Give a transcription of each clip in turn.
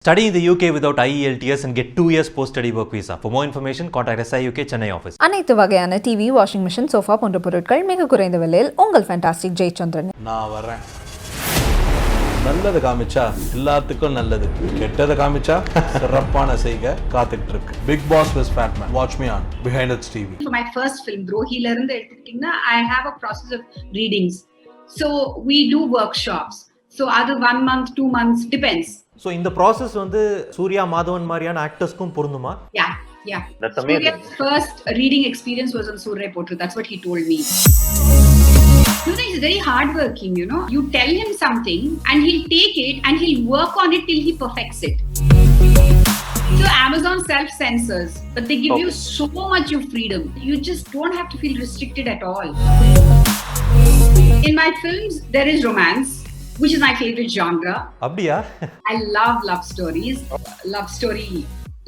Study in the UK without IELTS and get 2 years post-study work visa. For more information, contact SI UK Chennai office. அனைத்து வகையான TV, washing machine, sofa போன்ற பொருட்கள் மிக குறைந்த விலையில் உங்கள் ஃபேண்டாஸ்டிக் ஜெயச்சந்திரன். நான் வரேன். நல்லது காமிச்சா எல்லாத்துக்கும் நல்லது, கெட்டதை காமிச்சா சிறப்பான செய்க காத்துக்கிட்டு இருக்கு. Big Boss with Fat Man. Watch me on Behind Its TV. For my first film, Drohiல இருந்து எடுத்துக்கிட்டீங்கன்னா, I have a process of readings. So we do workshops. So அது 1 month, 2 months, depends. So இந்த process வந்து சூர்யா மாதவன் மாதிரியான ஆக்டர்ஸ்க்கும் பொருந்துமா? Yeah. That's amazing. Surya's first reading experience was on Surya Potru. That's what he told me. Surya is very hardworking, you know. You tell him something and he'll take it and he'll work on it till he perfects it. So Amazon self-censors, but they give you so much of freedom. You just don't have to feel restricted at all. In my films, there is romance, which is my favorite genre. அப்படியா? I love stories. Love story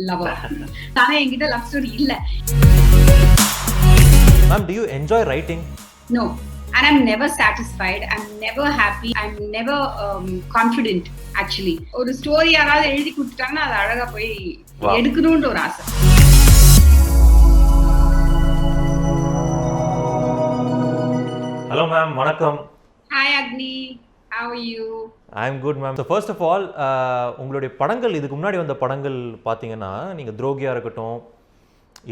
lover. தானே என்கிட்ட love story இல்ல. Ma'am, do you enjoy writing? No. And I'm never satisfied. I'm never happy. I'm never confident actually. ஒரு story யாராவது எழுதி கொடுத்துட்டாங்கன்னா அது அழகா போய் எடுக்கணும்ன்ற ஒரு ஆசை. Hello ma'am, வணக்கம். Hi Agni. How are you? I'm good ma'am. So first of all, உங்களுடைய படங்கள் இதுக்கு முன்னாடி வந்த படங்கள் பார்த்தீங்கன்னா நீங்கள் துரோகியா இருக்கட்டும்,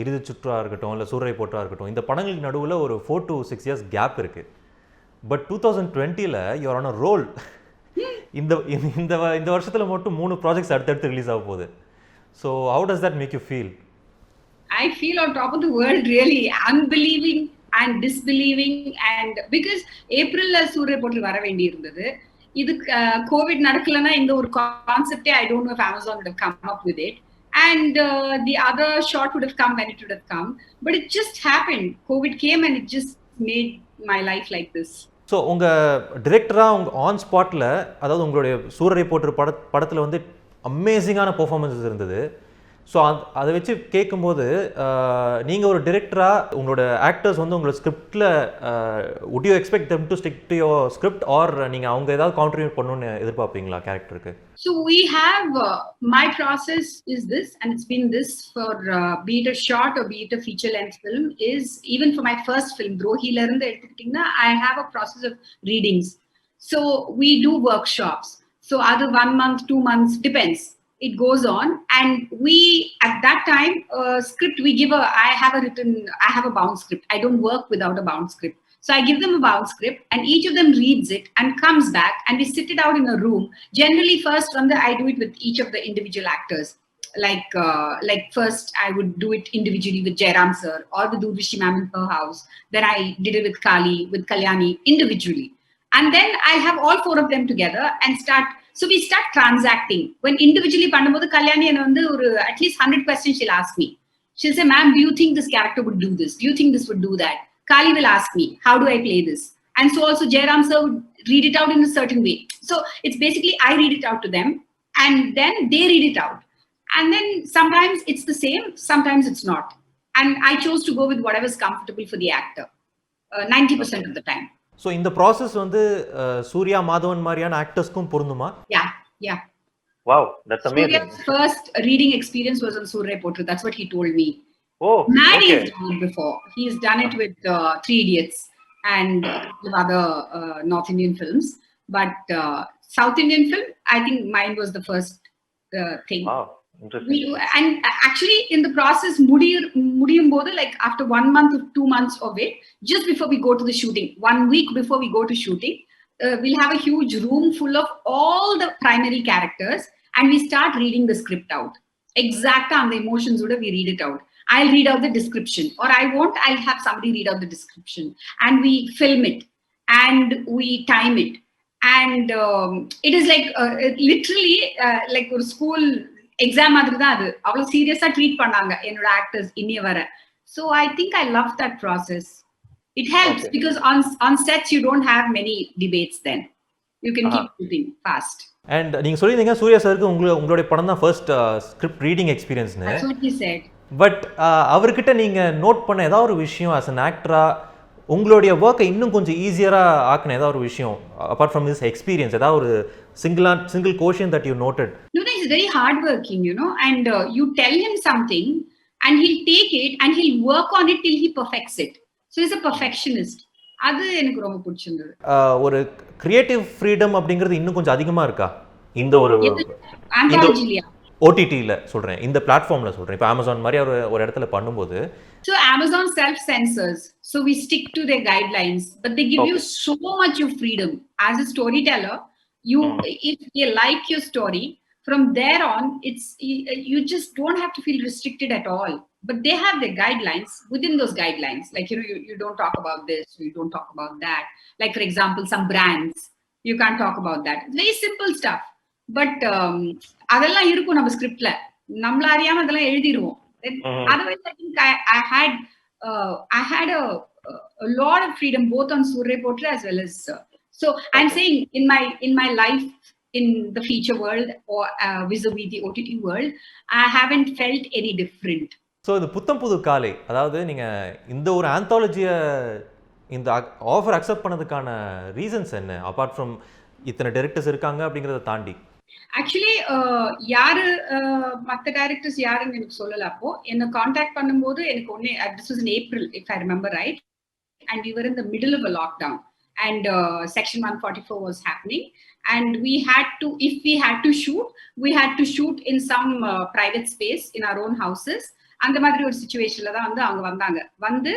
இறுதி சுற்றா இருக்கட்டும், இல்லை சூரரை போற்றா இருக்கட்டும், இந்த படங்களுக்கு நடுவில் ஒரு 4 to 6 years கேப் இருக்குது. பட் 2020ல் யூஆர் ஆன் அ ரோல். இந்த வருஷத்தில் மட்டும் 3 ப்ராஜெக்ட்ஸ் அடுத்தடுத்து ரிலீஸ் ஆக போகுது. So how does that make you feel? I feel on top of the world, really unbelieving and disbelieving, and because ஏப்ரல்ல சூரிய போட்டு வர வேண்டி இருந்தது. இது கோவிட் நடக்கலன்னா இந்த ஒரு கான்செப்டே I don't know if Amazon would have come up with it, and the other shot would have come when it would have come, but it just happened. COVID came and it just made my life like this. So உங்கள் டிரெக்டராக உங்கள் on ஸ்பாட்டில், அதாவது உங்களுடைய சூரரை போட்டு படத்தில் வந்து அமேசிங்கான performances இருந்தது. ஸோ அதை வச்சு கேட்கும்போது நீங்கள் ஒரு டிரெக்டராக உங்களோட ஆக்டர்ஸ் வந்து உங்களோட ஸ்கிரிப்டில் would you expect them to stick to your script, or நீங்கள் அவங்க ஏதாவது கான்ட்ரிபியூட் பண்ணணும்னு எதிர்பார்ப்பீங்களா கேரக்டருக்கு? So we have my process is this, and it's been this for be it a short or be it a feature length film, is even for my first film Drohiல இருந்து எடுத்துக்கிட்டீங்கன்னா, I have a process of readings. So we do workshops. So either 1 month, 2 months, depends. It goes on, and we at that time script we give I have a bound script. I don't work without a bound script. So I give them a bound script and each of them reads it and comes back and we sit it out in a room. Generally first I do it with each of the individual actors. Like first I would do it individually with Jairam sir or with Urvashi ma'am in her house. Then I did it with Kali, with Kalyani individually. And then I have all 4 of them together and so we start transacting. When individually பண்ணும்போது கல்யாணி என்ன வந்து ஒரு at least 100 questions she'll ask me. She'll say, ma'am, do you think this character would do this? Do you think this would do that? Kali will ask me, how do I play this? And so also Jairam sir would read it out in a certain way. So it's basically I read it out to them and then they read it out. And then sometimes it's the same, sometimes it's not. And I chose to go with whatever is comfortable for the actor 90% of the time. So இந்த process வந்து சூர்யா மாதவன் மாதிரியான ஆக்டர்ஸ்க்கும் பொருந்துமா? Yeah. Wow, that's amazing. Surya's first reading experience was on Surya Potru. That's what he told me. Oh, Maddie okay. has done it before. He's done it with 3 Idiots and with other North Indian films. But South Indian film, I think mine was the first thing. Wow, interesting. And actually in the process, mudiyum bodu, like after 1 month or 2 months of it, just before we go to the shooting, 1 week before we go to shooting, we'll have a huge room full of all the primary characters and we start reading the script out. Exact on the emotions, we read it out. I'll read out the description, or I'll have somebody read out the description, and we film it and we time it. And it is like literally like a school exam மாதிரி தான் அது. அவ்வளவு சீரியஸா treat பண்ணாங்க என்னோட actors இன்னிய வர. So I think I love that process. It helps because on sets you don't have many debates then. You can keep moving fast. And நீங்கள் சொல்லியிருந்தீங்க சூர்யா சாருக்கு உங்களுடைய படம் தான் ஃபர்ஸ்ட் ஸ்கிரிப்ட் ரீடிங் எக்ஸ்பீரியன்ஸ்னு. That's what he said. But அவர்கிட்ட நீங்கள் note பண்ண ஏதாவது ஒரு விஷயம் ஆஸ் அன் ஆக்டராக உங்களுடைய ஒர்க்கை இன்னும் கொஞ்சம் ஈஸியராக ஆக்கின ஏதாவது ஒரு விஷயம் அப்பார்ட் ஃப்ரம் திஸ் எக்ஸ்பீரியன்ஸ், ஏதாவது ஒரு single quotient that you noted? No, no, he's very hardworking, you know, and you tell him something and he'll take it and he'll work on it till he perfects it. So he's a perfectionist. அது எனக்கு ரொம்ப பிடிச்சிருந்தது. ஒரு creative freedom அப்படிங்கிறது இன்னும் கொஞ்சம் அதிகமா இருக்கா இந்த ஒரு ஆந்தாலஜிலியா? ஓடிடியில் சொல்கிறேன், இந்த பிளாட்ஃபார்மில் சொல்கிறேன். இப்போ அமேசான் மாதிரி ஒரு இடத்துல பண்ணும்போது, so Amazon self censors, so we stick to their guidelines, but they give you so much of freedom as a storyteller. You if they like your story, from there on it's you just don't have to feel restricted at all, but they have their guidelines. Within those guidelines, like, you know, you don't talk about this, you don't talk about that. Like, for example, some brands, you can't talk about that. It's very simple stuff, but அதெல்லாம் இருக்கும் நம்ம ஸ்கிரிப்ட்ல, நம்மள அறியாம அதெல்லாம் எழுதிடுவோம். Otherwise, I think I had a lot of freedom both on Surre Potra as well as so I'm saying in my life in the feature world or vis-a-vis the OTT world, I haven't felt any different. So இது புத்தம் புது காலை, அதாவது நீங்கள் இந்த ஒரு ஆந்தாலஜியை இந்த offer accept பண்ணதுக்கான reasons என்ன, அப்பார்ட் ஃப்ரம் இத்தனை டைரக்டர்ஸ் இருக்காங்க அப்படிங்கிறத தாண்டி? ஆக்சுவலி யாரு மற்ற டைரக்டர்ஸ் யாருன்னு எனக்கு சொல்லல. அப்போ என்ன காண்டாக்ட் பண்ணும்போது எனக்கு ஒன்னே, this was in April if I remember right, and we were in the middle of a lockdown and section 144 was happening, and we had to, if we had to shoot, we had to shoot in some private space in our own houses. And the madri or situation la da avanga vandanga vandu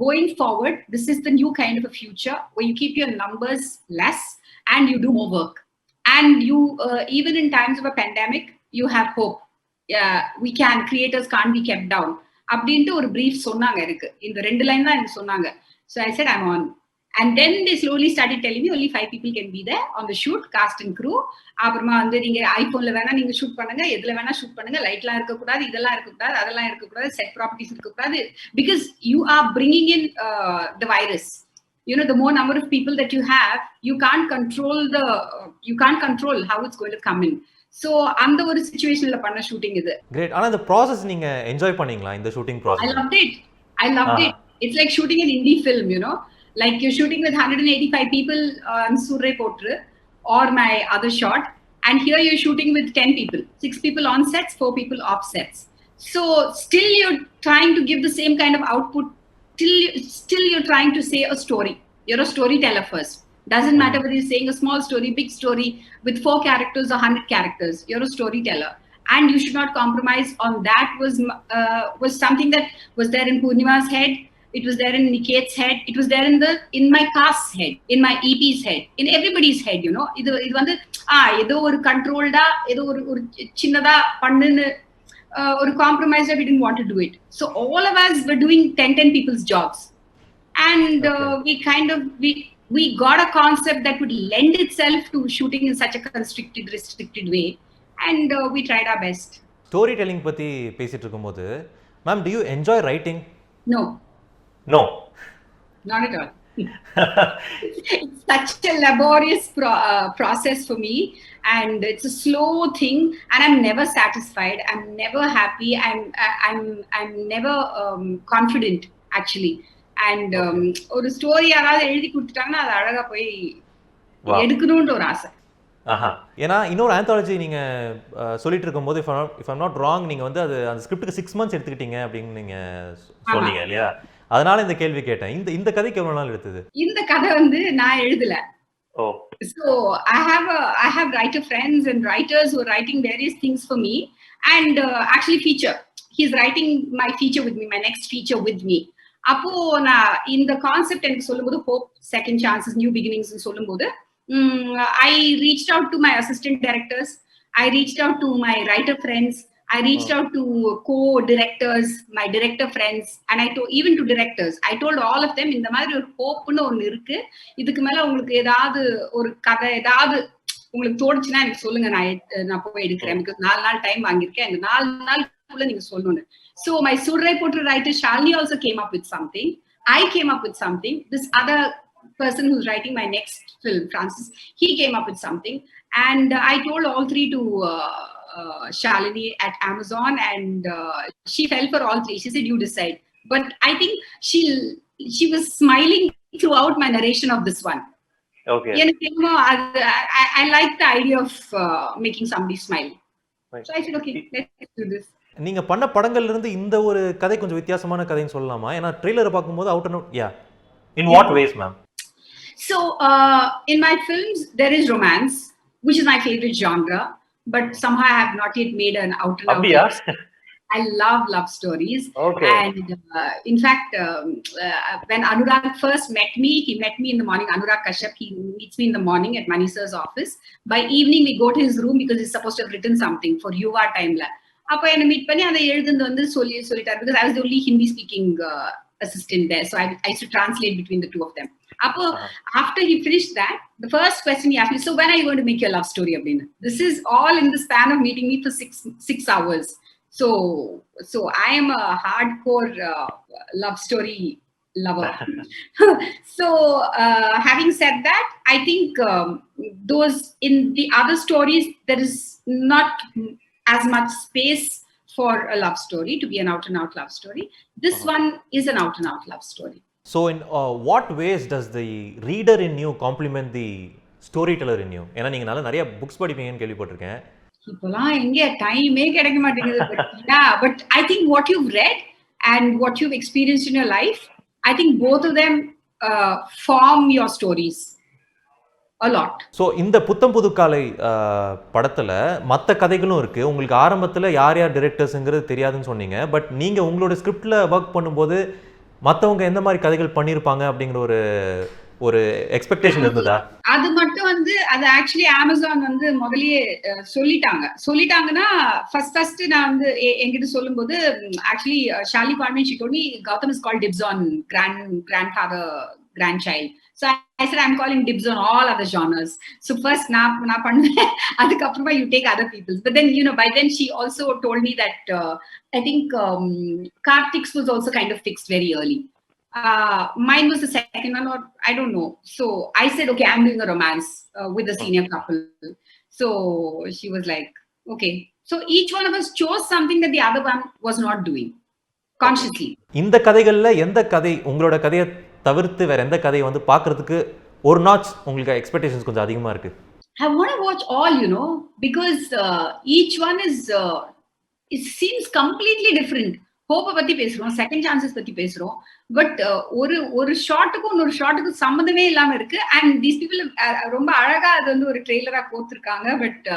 going forward, this is the new kind of a future where you keep your numbers less and you do more work, and you even in times of a pandemic you have hope. We can, creators can't be kept down அப்படின்ட்டு ஒரு brief சொன்னாங்க எனக்கு. இந்த 2 line தான் எனக்கு சொன்னாங்க. So I said I'm on. And then they slowly started telling me only 5 people can be there on the shoot, cast and crew. அப்புறமா வந்து நீங்க ஐபோன்ல வேணா நீங்க ஷூட் பண்ணுங்க, எதுல வேணா ஷூட் பண்ணுங்க, லைட்லாம் இருக்க கூடாது, இதெல்லாம் இருக்க கூடாது, அதெல்லாம் இருக்க கூடாது, செட் ப்ராப்பர்ட்டிஸ் இருக்க கூடாது, because you are bringing in the virus. You know, the more number of people that you have, you can't control how it's going to come in. So அந்த ஒரு சிச்சுவேஷன்ல பண்ண ஷூட்டிங் இது. கிரேட். ஆனா இந்த process நீங்க enjoy பண்ணீங்களா, இந்த shooting process? I loved it. It's like shooting an indie film, you know. Like you're shooting with 185 people on Surre Potra or my other shot, and here you're shooting with 10 people, 6 people on sets, 4 people off sets. So still you're trying to give the same kind of output, still you're trying to say a story. You're a storyteller first. Doesn't matter whether you're saying a small story, big story, with 4 characters or 100 characters, you're a storyteller. And you should not compromise on that. Was something that was there in Purnima's head. It was there in Niket's head. It was there in my cast's head, in my EP's head, in everybody's head, you know. இது வந்து ஏதோ ஒரு கண்ட்ரோல்டா, ஏதோ ஒரு சின்னதா பண்ணுன்னு ஒரு காம்ப்ரமைஸா we didn't want to do it. So all of us were doing 10 people's jobs, and we got a concept that would lend itself to shooting in such a restricted way, and we tried our best. Story telling பத்தி பேசிட்டு இருக்கும்போது, ma'am, do you enjoy writing? No. Not at all. It's such a laborious process for me, and it's a slow thing, and I'm never satisfied. I'm never happy. I'm never confident actually. And ஒரு story யாராவது எழுதி கொடுத்துட்டாங்கன்னா அது அழகா போய் எடுக்கணும்ன்ற ஒரு ஆசை. ஏன்னா இன்னொரு ஆந்தாலஜி நீங்க சொல்லிட்டு இருக்கும்போது, if I'm not wrong, நீங்க வந்து அது அந்த ஸ்கிரிப்டுக்கு 6 months எடுத்துக்கிட்டீங்க அப்படின்னு நீங்க சொன்னீங்க இல்லையா? அதனால இந்த கேள்வி கேட்டேன். இந்த கதைக்கு எவ்வளவு நாள் எடுத்தது? இந்த கதை வந்து நான் எழுதல. Oh. So I have writer friends and writers who are writing various things for me, and actually feature. He's writing my feature with me, my next feature with me. அப்போ நான் இந்த கான்செப்ட் எனக்கு சொல்லும்போது, hope, second chances, new beginnings சொல்லும்போது, I reached out to my assistant directors. I reached out to my writer friends. I reached out to co-directors, my director friends, and I told even to directors. I told all of them, இந்த மாதிரி ஒரு ஹோப்னு ஒன்னு இருக்கு, இதுக்கு மேல உங்களுக்கு ஏதாவது ஒரு கதை ஏதாவது உங்களுக்கு தோணுச்சுன்னா எனக்கு சொல்லுங்க, நான் போய் எடுக்கிறேன். பிகாஸ் 4 நாள் டைம் வாங்கியிருக்கேன், இந்த 4 நாளுக்குள்ள நீங்க சொல்லணும். So my Surre Potra writer Shalini also came up with something. I came up with something. This other person who's writing my next film, Francis, he came up with something, and I told all 3 to Shalini at Amazon, and she fell for all 3. She said, you decide. But I think she was smiling throughout my narration of this one. Okay. எனக்கு என்னமோ அது I like the idea of making somebody smile. Right. So I said, okay, let's do this. நீங்க பண்ண படங்கள்ல இருந்து இந்த ஒரு கதை கொஞ்சம் வித்தியாசமான கதைன்னு சொல்லலாமா? ஏன்னா ட்ரெய்லரை பார்க்கும்போது out and out In what ways, ma'am? So in my films, there is romance, which is my favorite genre, but somehow I have not yet made an out and out. Abhiya? I love love stories. Okay. And in fact, when Anurag first met me, he met me in the morning. Anurag Kashyap, he meets me in the morning at Mani sir's office. By evening, we go to his room because he's supposed to have written something for Yuva time la. அப்போ என்ன meet பண்ணி அதை எழுதுந்து வந்து சொல்லிட்டார் because I was the only Hindi speaking assistant there, so I used to translate between the two of them. Appo after he finished that, the first question he asked me, so when are you going to make your love story abdina? This is all in the span of meeting me for 6 hours. So I am a hardcore love story lover. So having said that, I think those in the other stories there is not as much space for a love story to be an out and out love story. This one is an out and out love story. So in what ways does the reader in you complement the storyteller in you? ஏன்னா நீங்க நிறைய books படிப்பீங்கன்னு கேள்விப்பட்டிருக்கேன். இப்போலாம் எங்க டைமே கிடைக்க மாட்டேங்குது. But I think what you've read and what you've experienced in your life, I think both of them form your stories a lot. So இந்த புத்தம் புது காலை படத்தில் மற்ற கதைகளும் இருக்குது. உங்களுக்கு ஆரம்பத்தில் யார் டிரெக்டர்ஸுங்கிறது தெரியாதுன்னு சொன்னீங்க. பட் நீங்கள் உங்களோட ஸ்கிரிப்டில் ஒர்க் பண்ணும்போது மற்றவங்க எந்த மாதிரி கதைகள் பண்ணியிருப்பாங்க அப்படிங்கிற ஒரு எக்ஸ்பெக்டேஷன் இருந்ததா? அது மட்டும் வந்து அது ஆக்சுவலி அமேசான் வந்து முதல்லயே சொல்லிட்டாங்கன்னா ஃபர்ஸ்ட் நான் வந்து என்கிட்ட சொல்லும்போது actually Shali Barman she told me Gautam is called tips on grandfather grandchild. So I said I'm calling dibs on all other genres. So first na பண்ணுவேன், அதுக்கு அப்புறமா you take other people's. But then by then she also told me that I think Karthik's was also kind of fixed very early. Mine was the second one, or I don't know. So I said, okay, I'm doing a romance with a senior couple. So she was like, okay. So each one of us chose something that the other one was not doing consciously. இந்த கதைகள்ல எந்த கதை உங்களோட கதையை தவிர்த்து வேற எந்த கதையை வந்து பார்க்கிறதுக்கு ஒரு நாட்ச் உங்களுக்கு எக்ஸ்பெக்டேஷன்ஸ் கொஞ்சம் அதிகமா இருக்கு? I want to watch all, because each one is it seems completely different. ஹோப்பை பத்தி பேசுறோம், செகண்ட் சான்சஸ் பத்தி பேசுறோம், பட் ஒரு ஷாட்டுக்கும் இன்னொரு ஷாட்டுக்கும் சம்மந்தமே இல்லாம இருக்கு. அண்ட் தீஸ் பீப்புள் ரொம்ப அழகா அது வந்து ஒரு ட்ரெய்லரா கோர்த்திருக்காங்க. But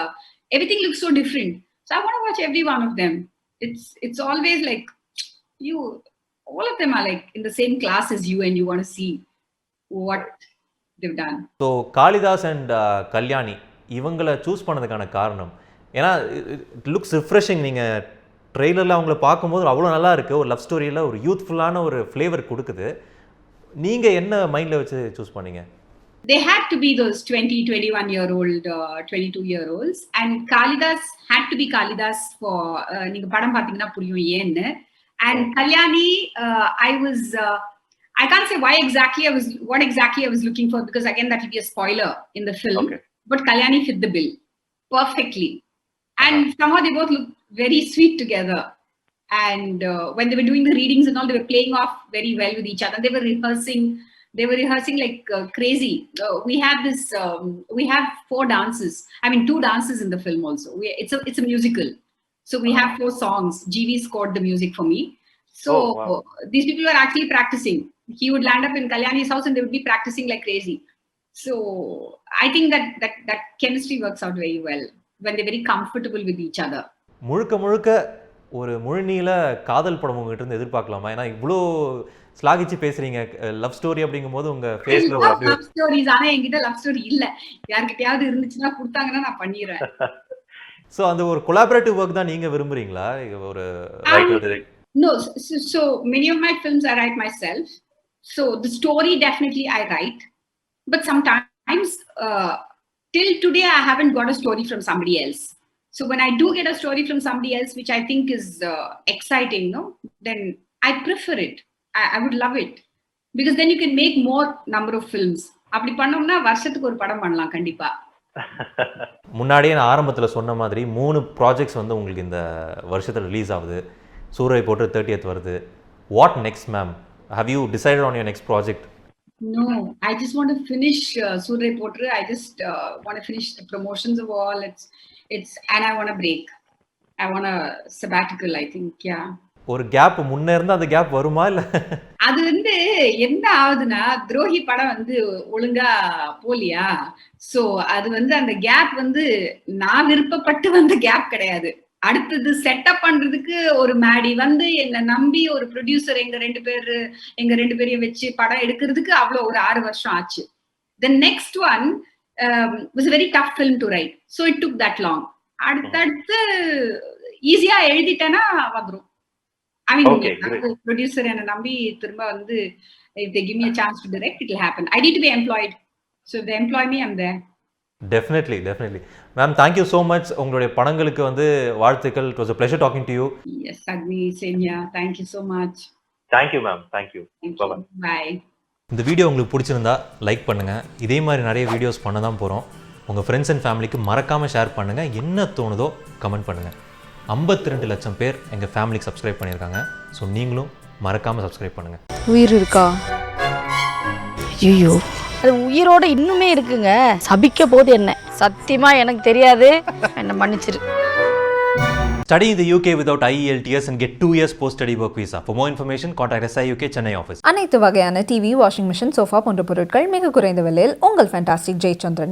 everything looks so different. So I want to watch every one of them. It's always like all of them are like in the same class as you and you want to see what they've done. So Kalidas and Kalyani இவங்களை choose பண்ணதுக்கான காரணம் ஏன்னா it looks refreshing. நீங்கள் ட்ரெய்லரில் அவங்கள பார்க்கும்போது அவ்வளோ நல்லா இருக்குது. ஒரு லவ் ஸ்டோரியில் ஒரு யூத்ஃபுல்லான ஒரு ஃப்ளேவர் கொடுக்குது. நீங்கள் என்ன மைண்டில் வச்சு சூஸ் பண்ணீங்க? They had to be those 21-year-old, 22-year-olds. And Kalidas had to be Kalidas for, நீங்க படம் பார்த்தீங்கன்னா புரியும் ஏன்னு. And Kalyani, I can't say what exactly I was looking for, because again that will be a spoiler in the film. Okay. But Kalyani fit the bill perfectly. And somehow they both look very sweet together. And when they were doing the readings and all, they were playing off very well with each other. They were rehearsing like crazy. We have 4 dances. I mean 2 dances in the film also. It's a musical. So we have 4 songs. GV scored the music for me. So these people were actually practicing. He would land up in Kalyani's house and they would be practicing like crazy. So I think that chemistry works out very well when they're very comfortable with each other. முழுக்க ஒரு முழுநீள காதல் படம் உங்ககிட்ட இருந்து எதிர்பார்க்கலாமா? ஏன்னா இவ்வளோ ஸ்லாகிச்சு பேசுறீங்க. Love story அப்படிங்கும்போது உங்க ஃபேஸ்ல ஒரு லவ் ஸ்டோரிஸ். ஆனா என்கிட்ட லவ் ஸ்டோரி இல்ல. யார்கிட்டயாவது இருந்துச்சுன்னா கொடுத்தாங்கன்னா நான் பண்ணிடுறேன். சோ அந்த ஒரு கொலாபரேட்டிவ் வர்க் தான் நீங்க விரும்புறீங்களா? ஒரு No, so many of my films I write myself. So the story definitely I write, but sometimes till today I haven't got a story from somebody else. So when I do get a story from somebody else which I think is exciting, then I prefer it. I would love it, because then you can make more number of films. அப்படி பண்ணோம்னா வருஷத்துக்கு ஒரு படம் பண்ணலாம் கண்டிப்பா. முன்னாடியே நான் ஆரம்பத்தில் சொன்ன மாதிரி 3 ப்ராஜெக்ட்ஸ் வந்து உங்களுக்கு இந்த வருஷத்தில் ரிலீஸ் ஆகுது. சூரரை போட்டு 30th வருது. What next ma'am? How you decided on your next project? No, I just want to finish Surya Potru. I just want to finish the promotions of all. And I want a break. I want a sabbatical, I think. Yeah. ஒரு gap முன்னே இருந்தால் அந்த gap வருமா இல்லை? அது வந்து என்ன ஆகுதுன்னா, துரோகி படம் வந்து ஒழுங்கா போலியா, சோ அது வந்து அந்த கேப் வந்து நான் விருப்பப்பட்டு வந்த கேப் கிடையாது. அடுத்தது செட்டப் பண்றதுக்கு ஒரு மேடி வந்து என்ன நம்பி ஒரு ப்ரொடியூசர் எங்க ரெண்டு பேரையும் வச்சு படம் எடுக்கிறதுக்கு அவ்வளவு ஒரு 6 வருஷம் ஆச்சு. The next one was a very tough film to write, so it took that long. அடுத்தடுத்து ஈஸியா எழுதிட்டேன்னா வந்துரும். I mean, Okay, great. producer and Nambi Thirumba vandu, if they give me a chance to direct, it will happen. I need to be employed. So if they employ me, I'm there. Definitely ma'am, thank you so much. உங்களுடைய படங்களுக்கு வந்து வாழ்த்துக்கள். It was a pleasure talking to you. Yes, Agni, same here. Thank you so much. Thank you, ma'am. Thank you. Thank Bye-bye. you. Bye. இந்த video உங்களுக்கு பிடிச்சிருந்தா like பண்ணுங்கள். இதே மாதிரி நிறைய வீடியோஸ் பண்ண தான் போகிறோம். உங்கள் ஃப்ரெண்ட்ஸ் அண்ட் ஃபேமிலிக்கு மறக்காமல் ஷேர் பண்ணுங்கள். என்ன தோணுதோ கமெண்ட் பண்ணுங்கள். 52 லட்சம் பேர் எங்கள் ஃபேமிலிக்கு சப்ஸ்கிரைப் பண்ணியிருக்காங்க. ஸோ நீங்களும் மறக்காமல் சப்ஸ்கிரைப் பண்ணுங்கள். உயிர் இருக்கா? ஐயோ, அது உயிரோட இன்னுமே இருக்குங்க. சபிக்க போது என்ன? சத்தியமா எனக்கு தெரியாது, என்ன மன்னிச்சிரு. Study in the UK without IELTS and get 2 years post-study work visa. For more information, contact SI UK Chennai office. அனைத்து வகையான டிவி, வாஷிங் மிஷின், சோஃபா போன்ற பொருட்கள் மிக குறைந்த விலையில் உங்கள் ஃபேண்டாஸ்டிக் ஜெயச்சந்திரன்.